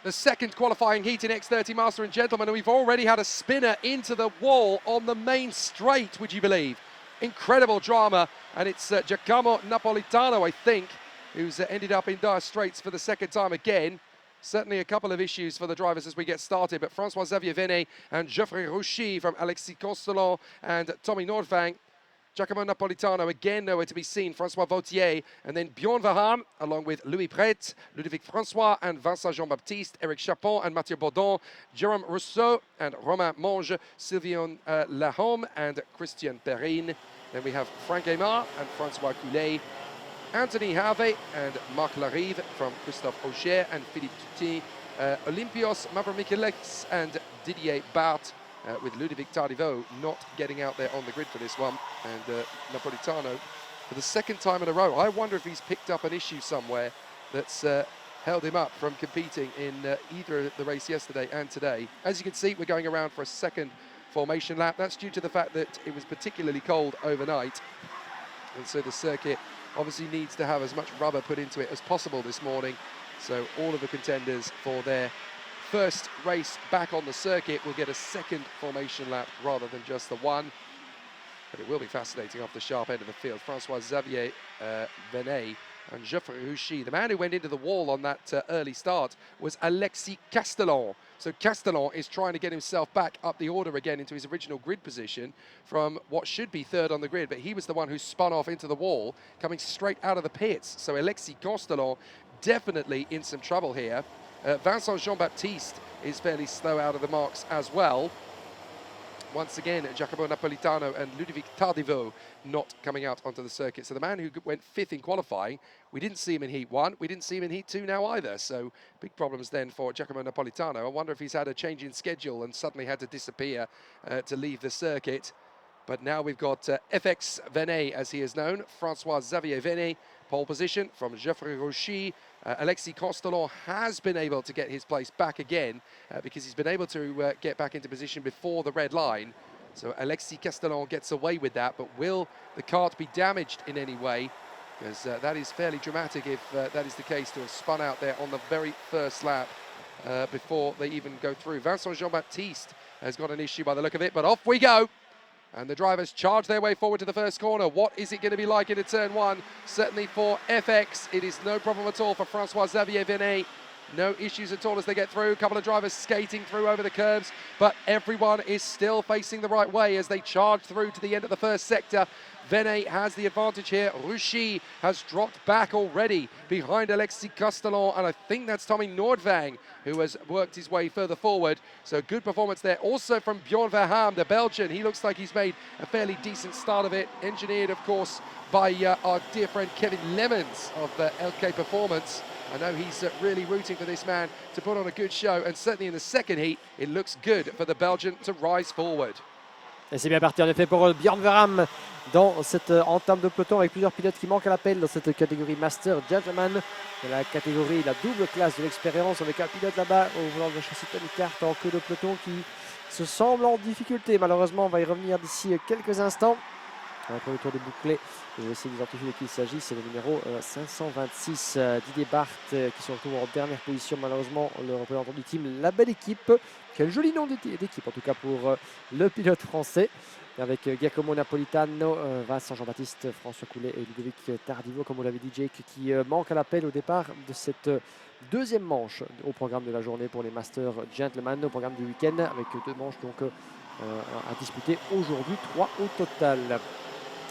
the second qualifying heat in X30 Master and Gentleman, and we've already had a spinner into the wall on the main straight, would you believe? Incredible drama, and it's Giacomo Napolitano, I think, who's ended up in dire straits for the second time again. Certainly a couple of issues for the drivers as we get started, but François-Xavier Venet and Geoffrey Rouchy from Alexis Constellon and Tommy Nordvang. Giacomo Napolitano again nowhere to be seen, François Vautier, and then Bjorn Verheim, along with Louis Pret, Ludovic François and Vincent Jean-Baptiste, Eric Chapon and Mathieu Baudon, Jérôme Rousseau and Romain Monge, Sylvain Lahome and Christian Perrine. Then we have Frank Aymar and François Coulet, Anthony Harvey and Marc Larive from Christophe Auger and Philippe Tutti, Olympios Mavromikilex and Didier Bart, with Ludovic Tardivaux not getting out there on the grid for this one, and Napolitano for the second time in a row. I wonder if he's picked up an issue somewhere that's held him up from competing in either the race yesterday and today. As you can see, we're going around for a second formation lap. That's due to the fact that it was particularly cold overnight, and so the circuit obviously needs to have as much rubber put into it as possible this morning. So all of the contenders for their first race back on the circuit will get a second formation lap rather than just the one. But it will be fascinating off the sharp end of the field. François-Xavier Venet and Geoffrey Rouchy. The man who went into the wall on that early start was Alexis Castellon. So Castellon is trying to get himself back up the order again into his original grid position from what should be third on the grid, but he was the one who spun off into the wall, coming straight out of the pits. So Alexis Castellon definitely in some trouble here. Vincent Jean-Baptiste is fairly slow out of the marks as well. Once again, Giacomo Napolitano and Ludovic Tardivaux not coming out onto the circuit. So the man who went fifth in qualifying, we didn't see him in Heat 1, we didn't see him in Heat 2 now either. So big problems then for Giacomo Napolitano. I wonder if he's had a change in schedule and suddenly had to disappear to leave the circuit. But now we've got FX Venet, as he is known, François-Xavier Venet, pole position from Geoffrey Rouchy. Alexis Constellon has been able to get his place back again because he's been able to get back into position before the red line. So Alexis Castellon gets away with that, but will the kart be damaged in any way? Because that is fairly dramatic if that is the case, to have spun out there on the very first lap before they even go through. Vincent Jean-Baptiste has got an issue by the look of it, but off we go. And the drivers charge their way forward to the first corner. What is it going to be like into turn one? Certainly for FX, it is no problem at all for François-Xavier Venet. No issues at all as they get through. A couple of drivers skating through over the curbs, but everyone is still facing the right way as they charge through to the end of the first sector. Venet has the advantage here. Rouchy has dropped back already behind Alexis Castellon, and I think that's Tommy Nordvang who has worked his way further forward. So good performance there. Also from Bjorn Verheim, the Belgian. He looks like he's made a fairly decent start of it. Engineered, of course, by our dear friend Kevin Lemons of LK Performance. I know he's really rooting for this man to put on a good show, and certainly in the second heat, it looks good for the Belgian to rise forward. Et c'est bien parti en effet pour Bjorn Verheim dans cette entame de peloton avec plusieurs pilotes qui manquent à l'appel dans cette catégorie Master Gentleman. La catégorie, la double classe de l'expérience avec un pilote là-bas au volant de la châssis Tony Kart en queue de peloton qui se semble en difficulté. Malheureusement, on va y revenir d'ici quelques instants. Après le tour des bouclés, je vais essayer d'identifier de qui il s'agit. C'est le numéro 526, Didier Bart, qui se retrouve en dernière position. Malheureusement, le représentant du team, la belle équipe. Quel joli nom d'équipe, en tout cas pour le pilote français. Avec Giacomo Napolitano, Vincent Jean-Baptiste, François Coulet et Ludovic Tardivaux, comme vous l'avez dit, Jake, qui manque à l'appel au départ de cette deuxième manche au programme de la journée pour les Masters Gentlemen, au programme du week-end, avec deux manches donc à disputer aujourd'hui, 3 au total.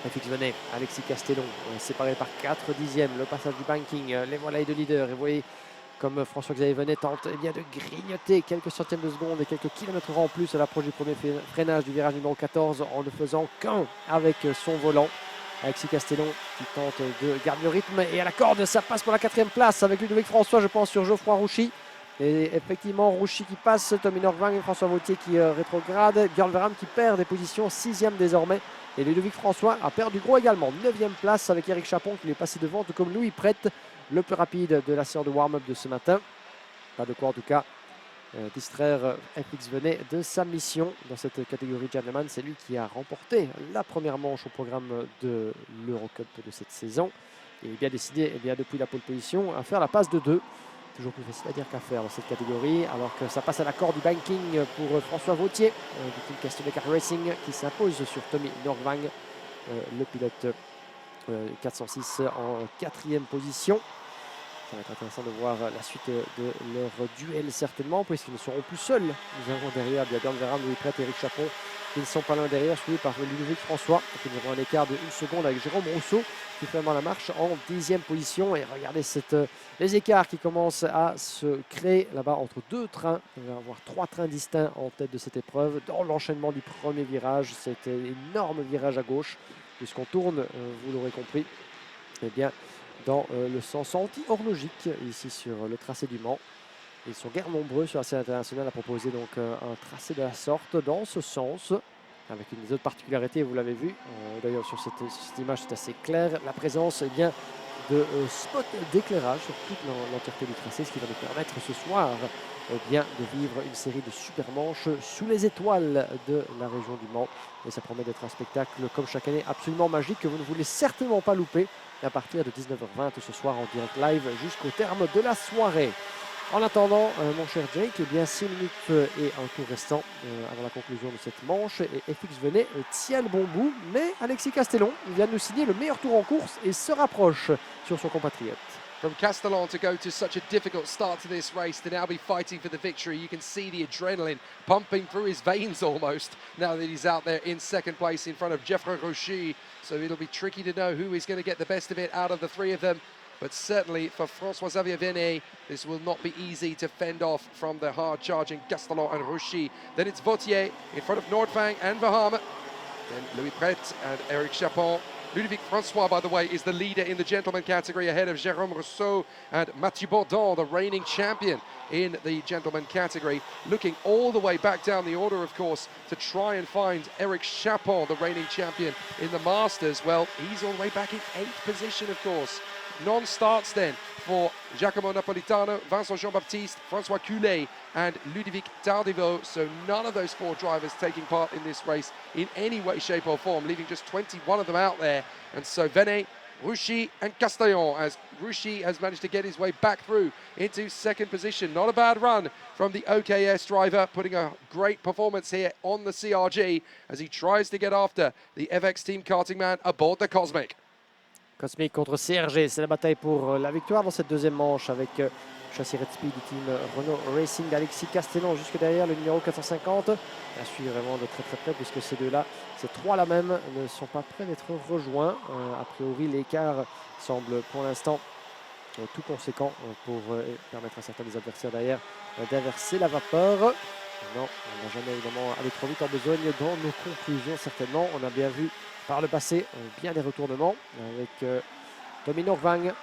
FX Venet, Alexis Castellon, séparé par 4 dixièmes, le passage du banking, les volailles de leader. Et vous voyez comme François-Xavier Venet tente bien de grignoter quelques centièmes de seconde et quelques kilomètres en plus à l'approche du premier freinage du virage numéro 14 en ne faisant qu'un avec son volant. Alexis Castellon qui tente de garder le rythme et à la corde, ça passe pour la 4e place avec Ludovic François, je pense, sur Geoffroy Rouchy. Et effectivement, Rouchy qui passe, Tommy Nordvang et François Vautier qui rétrograde, Bjorn Verheim qui perd des positions, 6e désormais. Et Ludovic François a perdu gros également, 9e place avec Eric Chapon qui lui est passé devant, tout comme Louis Pret, le plus rapide de la séance de warm-up de ce matin. Pas de quoi en tout cas distraire FX Venet de sa mission dans cette catégorie Gentleman. C'est lui qui a remporté la première manche au programme de l'Eurocup de cette saison. Et il a bien décidé, depuis la pole position, à faire la passe de 2. Toujours plus facile à dire qu'à faire dans cette catégorie, alors que ça passe à l'accord du banking pour François Vautier du team Castellet Car Racing qui s'impose sur Tommy Norvang, le pilote 406 en 4e position. Ça va être intéressant de voir la suite de leur duel certainement, puisqu'ils ne seront plus seuls. Nous avons derrière Björn Verheyen, Louis Prête et Eric Chapon qui ne sont pas loin derrière, suivis par Ludovic François. Donc nous avons un écart de 1 seconde avec Jérôme Rousseau qui fait vraiment la marche en 10e position. Et regardez les écarts qui commencent à se créer là-bas entre deux trains. On va avoir 3 trains distincts en tête de cette épreuve. Dans l'enchaînement du premier virage, cet énorme virage à gauche, puisqu'on tourne, vous l'aurez compris, eh bien, dans le sens anti-horlogique ici sur le tracé du Mans. Ils sont guère nombreux sur la scène internationale à proposer donc un tracé de la sorte dans ce sens, avec une des autres particularités, vous l'avez vu, d'ailleurs sur cette image c'est assez clair, la présence bien, de spots d'éclairage sur toute l'entièreté du tracé, ce qui va nous permettre ce soir bien, de vivre une série de super manches sous les étoiles de la région du Mans. Et ça promet d'être un spectacle comme chaque année absolument magique que vous ne voulez certainement pas louper à partir de 19h20 ce soir en direct live jusqu'au terme de la soirée. En attendant, mon cher Jake, eh bien 6 minutes et un tour restant avant la conclusion de cette manche. Et FX Venet tient le bon bout, mais Alexis Castellon vient de nous signer le meilleur tour en course et se rapproche sur son compatriote. From Castellon to go to such a difficult start to this race to now be fighting for the victory. You can see the adrenaline pumping through his veins almost now that he's out there in second place in front of Geoffrey Rouchy. So it'll be tricky to know who is going to get the best of it out of the three of them. But certainly for François-Xavier Venet, this will not be easy to fend off from the hard-charging Castellon and Rouchy. Then it's Vautier in front of Nordvang and Verheyen. Then Louis Prête and Eric Chapon. Ludovic François, by the way, is the leader in the gentleman category ahead of Jérôme Rousseau and Mathieu Bourdon, the reigning champion in the gentleman category. Looking all the way back down the order, of course, to try and find Eric Chapon, the reigning champion in the Masters. Well, he's all the way back in 8th position, of course. Non-starts then for Giacomo Napolitano, Vincent Jean-Baptiste, François Coulet and Ludovic Tardivaux. So none of those 4 drivers taking part in this race in any way, shape or form, leaving just 21 of them out there. And so Venet, Rouchy and Castellon, as Rouchy has managed to get his way back through into second position. Not a bad run from the OKS driver, putting a great performance here on the CRG as he tries to get after the FX Team karting man aboard the Cosmic. Cosmic contre CRG, c'est la bataille pour la victoire dans cette deuxième manche avec châssis Red Speed du team Renault Racing, Alexis Castellon jusque derrière le numéro 450. À suivre vraiment de très près puisque ces deux-là, ces trois-là même, ne sont pas prêts d'être rejoints. A priori, l'écart semble pour l'instant tout conséquent pour permettre à certains des adversaires derrière d'inverser la vapeur. Non, on n'a jamais évidemment allé trop vite en besogne dans nos conclusions certainement. On a bien vu par le passé bien des retournements avec Tommy Norvang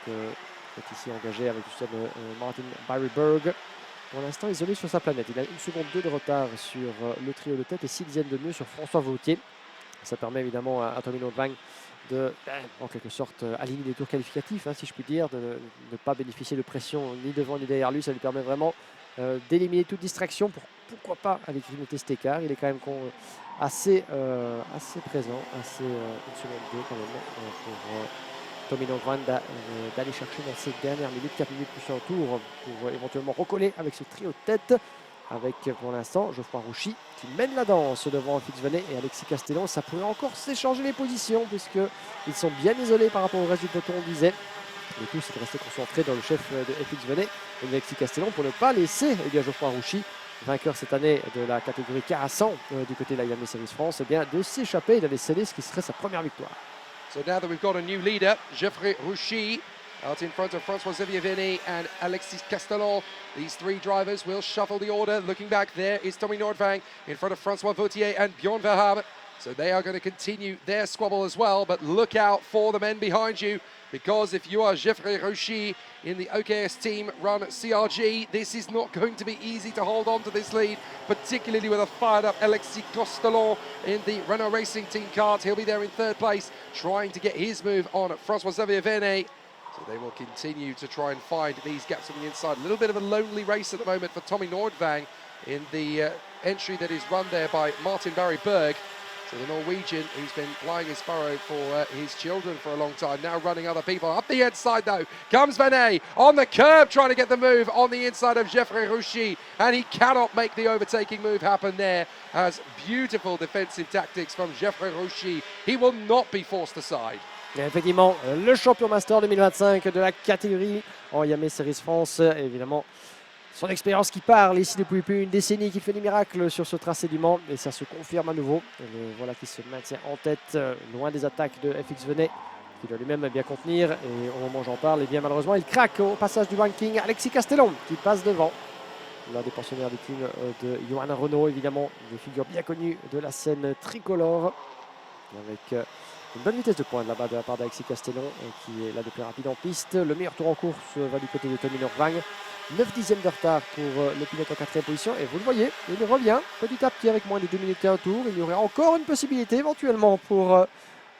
qui est ici engagé avec Martin Barryberg. Pour l'instant isolé sur sa planète. Il a 1 seconde 2 de retard sur le trio de tête et 6 dixièmes de mieux sur François Vautier. Ça permet évidemment à Tommy Norvang de, en quelque sorte, aligner des tours qualificatifs, si je puis dire, de ne pas bénéficier de pression ni devant ni derrière lui. Ça lui permet vraiment d'éliminer toute distraction pour pourquoi pas aller grignoter cet écart. Il est quand même assez présent, assez 1 seconde 2 quand même pour Tommy Norvang d'aller chercher dans ces dernières minutes, 4 minutes plus un tour pour éventuellement recoller avec ce trio de tête. Avec pour l'instant Geoffroy Rouchy qui mène la danse devant Fix Venet et Alexis Castellon. Ça pourrait encore s'échanger les positions puisqu'ils sont bien isolés par rapport au reste du peloton, on disait. Le tout, c'est de rester concentré dans le chef de FX Venet et Alexis Castellon pour ne pas laisser Geoffroy Rouchy, vainqueur cette année de la catégorie car à 100 du côté de la Iame Series France, de s'échapper et d'aller sceller ce qui serait sa première victoire. So now that we've got a new leader, Geoffrey Rouchy out in front of François-Xavier Venet and Alexis Castellon. These 3 drivers will shuffle the order. Looking back, there is Tommy Nordvang in front of François Vautier and Björn Verheyen. So they are going to continue their squabble as well, but look out for the men behind you, because if you are Geoffrey Rouchy in the OKS team run CRG, this is not going to be easy to hold on to this lead, particularly with a fired up Alexis Castellon in the Renault Racing team kart. He'll be there in 3rd place, trying to get his move on François-Xavier Venet. So they will continue to try and find these gaps on the inside. A little bit of a lonely race at the moment for Tommy Nordvang in the entry that is run there by Martin Barryberg. So the Norwegian, who's been plying his furrow for his children for a long time, now running other people. Up the inside though, comes Venet on the curb, trying to get the move on the inside of Geoffrey Rouchy, and he cannot make the overtaking move happen there, as beautiful defensive tactics from Geoffrey Rouchy. He will not be forced aside. Et effectivement, le champion master 2025 de la catégorie en Iame Series France, évidemment. Son expérience qui parle ici depuis plus d'une décennie, qui fait des miracles sur ce tracé du Mans, et ça se confirme à nouveau. Voilà qui se maintient en tête, loin des attaques de FX Venet, qui doit lui-même bien contenir. Et au moment où j'en parle, et bien malheureusement, il craque au passage du ranking. Alexis Castellon qui passe devant. L'un des pensionnaires du team de Johan Renault, évidemment, des figures bien connues de la scène tricolore, avec une bonne vitesse de pointe là-bas de la part d'Alexis Castellon, qui est là de plus rapide en piste. Le meilleur tour en course va du côté de Tommy Norvang. 9 dixièmes de retard pour le pilote en 4e position. Et vous le voyez, il revient petit à petit avec moins de 2 minutes et un tour. Il y aurait encore une possibilité éventuellement pour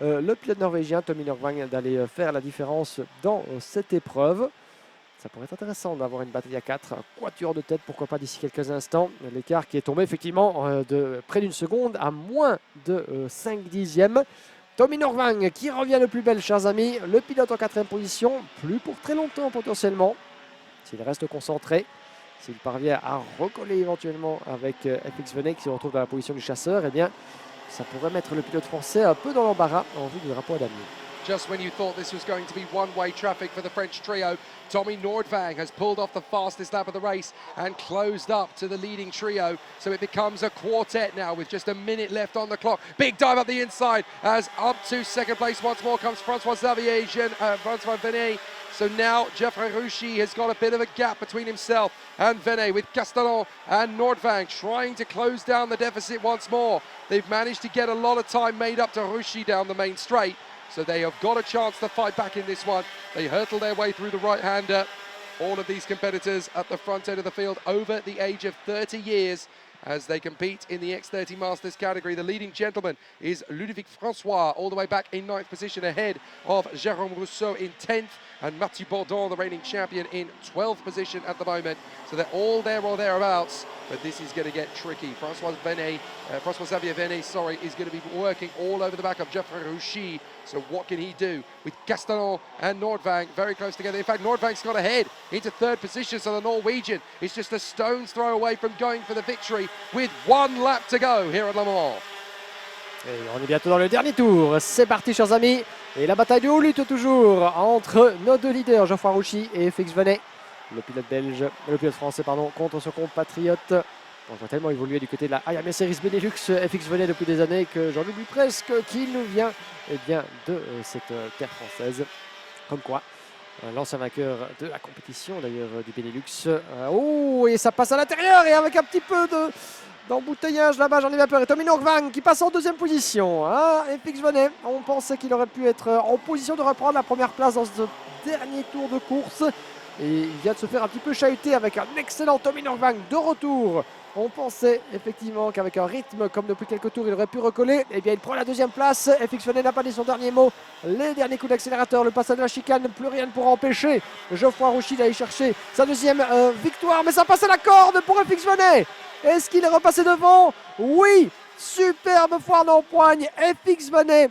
le pilote norvégien Tommy Norvang d'aller faire la différence dans cette épreuve. Ça pourrait être intéressant d'avoir une bataille à 4, un quatuor de tête, pourquoi pas d'ici quelques instants. L'écart qui est tombé effectivement de près d'une seconde à moins de 5 dixièmes. Tommy Norvang qui revient le plus belle, chers amis. Le pilote en 4e position, plus pour très longtemps potentiellement. S'il reste concentré, s'il parvient à recoller éventuellement avec FX Venet qui se retrouve dans la position du chasseur, eh bien, ça pourrait mettre le pilote français un peu dans l'embarras en vue du drapeau à damier. Just when you thought this was going to be one-way traffic for the French trio, Tommy Nordvang has pulled off the fastest lap of the race and closed up to the leading trio. So it becomes a quartet now with just a minute left on the clock. Big dive up the inside as up to second place once more comes Francois Xavier, Francois Venet. So now Geoffrey Rouchy has got a bit of a gap between himself and Venet, with Castellon and Nordvang trying to close down the deficit once more. They've managed to get a lot of time made up to Rouchy down the main straight. So they have got a chance to fight back in this one. They hurtle their way through the right-hander. All of these competitors at the front end of the field over the age of 30 years as they compete in the X30 Masters category. The leading gentleman is Ludovic Francois, all the way back in 9th position, ahead of Jérôme Rousseau in 10th, and Mathieu Bourdon, the reigning champion, in 12th position at the moment. So they're all there or thereabouts, but this is going to get tricky. Francois Xavier Venet, is going to be working all over the back of Geoffrey Rouchy. So what can he do with Castellon and Nordvang very close together? In fact, Nordvang's got ahead into 3rd position, so the Norwegian is just a stone's throw away from going for the victory with 1 lap to go here at Le Mans. Et on est bientôt dans le dernier tour. C'est parti, chers amis. Et la bataille de haut lutte toujours entre nos deux leaders, Geoffrey Rouchy et FX Venet. Le pilote français, contre son compatriote. On va tellement évoluer du côté de la Iame Series Benelux, FX Venet depuis des années que j'en oublie presque qu'il nous vient de cette terre française. Comme quoi, l'ancien vainqueur de la compétition d'ailleurs du Benelux. Oh, et ça passe à l'intérieur et avec un petit peu d'embouteillage là-bas, j'en ai bien peur. Et Tommy Norvang qui passe en 2e position. FX Venet, on pensait qu'il aurait pu être en position de reprendre la première place dans ce dernier tour de course. Et il vient de se faire un petit peu chahuter avec un excellent Tommy Norvang de retour. On pensait effectivement qu'avec un rythme comme depuis quelques tours, il aurait pu recoller. Eh bien, il prend la 2e place. FX Venet n'a pas dit son dernier mot. Les derniers coups d'accélérateur, le passage de la chicane, plus rien pour empêcher Geoffrey Rouchy d'aller chercher sa 2e victoire. Mais ça passe à la corde pour FX Venet. Est-ce qu'il est repassé devant? Oui, superbe foire d'empoigne. FX Venet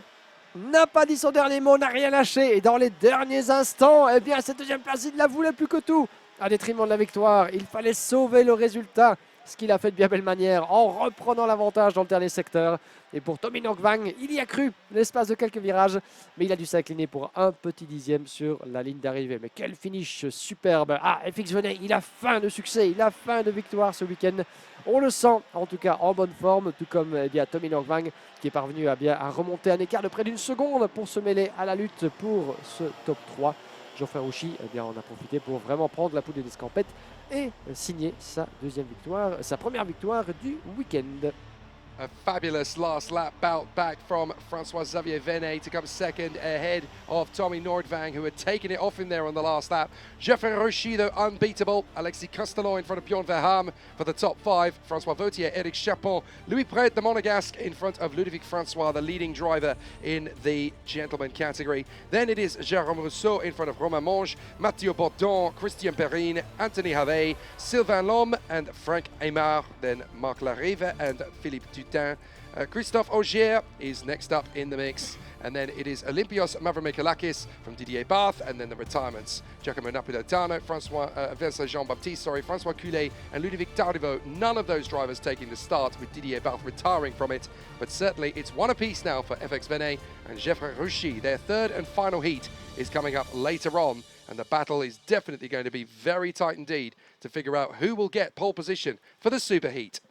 n'a pas dit son dernier mot, n'a rien lâché. Et dans les derniers instants, eh bien, cette 2e place, il la voulait plus que tout. À détriment de la victoire, il fallait sauver le résultat. Ce qu'il a fait de bien belle manière en reprenant l'avantage dans le dernier secteur. Et pour Tommy Norvang, il y a cru l'espace de quelques virages, mais il a dû s'incliner pour un petit dixième sur la ligne d'arrivée. Mais quel finish superbe! FX Venet, il a faim de succès, il a faim de victoire ce week-end. On le sent en tout cas en bonne forme, tout comme Tommy Norvang qui est parvenu à remonter un écart de près d'une seconde pour se mêler à la lutte pour ce top 3. Geoffrey Rouchy, on a profité pour vraiment prendre la poudre d'escampette et signer sa première victoire du week-end. A fabulous last lap bout back from Francois Xavier Venet to come second ahead of Tommy Nordvang, who had taken it off him there on the last lap. Geoffrey Rouchy, though, unbeatable. Alexis Castellon in front of Bjorn Verham for the top 5. Francois Vautier, Eric Chapon, Louis Pret, the Monégasque, in front of Ludovic Francois, the leading driver in the gentleman category. Then it is Jérôme Rousseau in front of Romain Monge, Mathieu Bourdon, Christian Perrine, Anthony Havet, Sylvain Lhomme and Frank Aymar. Then Marc Larive and Philippe Tutin Christophe Augier is next up in the mix. And then it is Olympios Mavromichaelakis from Didier Barth, and then the retirements: Giacomo Napolitano, Vincent Jean-Baptiste, Francois Coulet, and Ludovic Tardiveau. None of those drivers taking the start, with Didier Barth retiring from it. But certainly it's one apiece now for FX Venet and Geoffrey Rouchy. Their third and final heat is coming up later on, and the battle is definitely going to be very tight indeed to figure out who will get pole position for the Super Heat.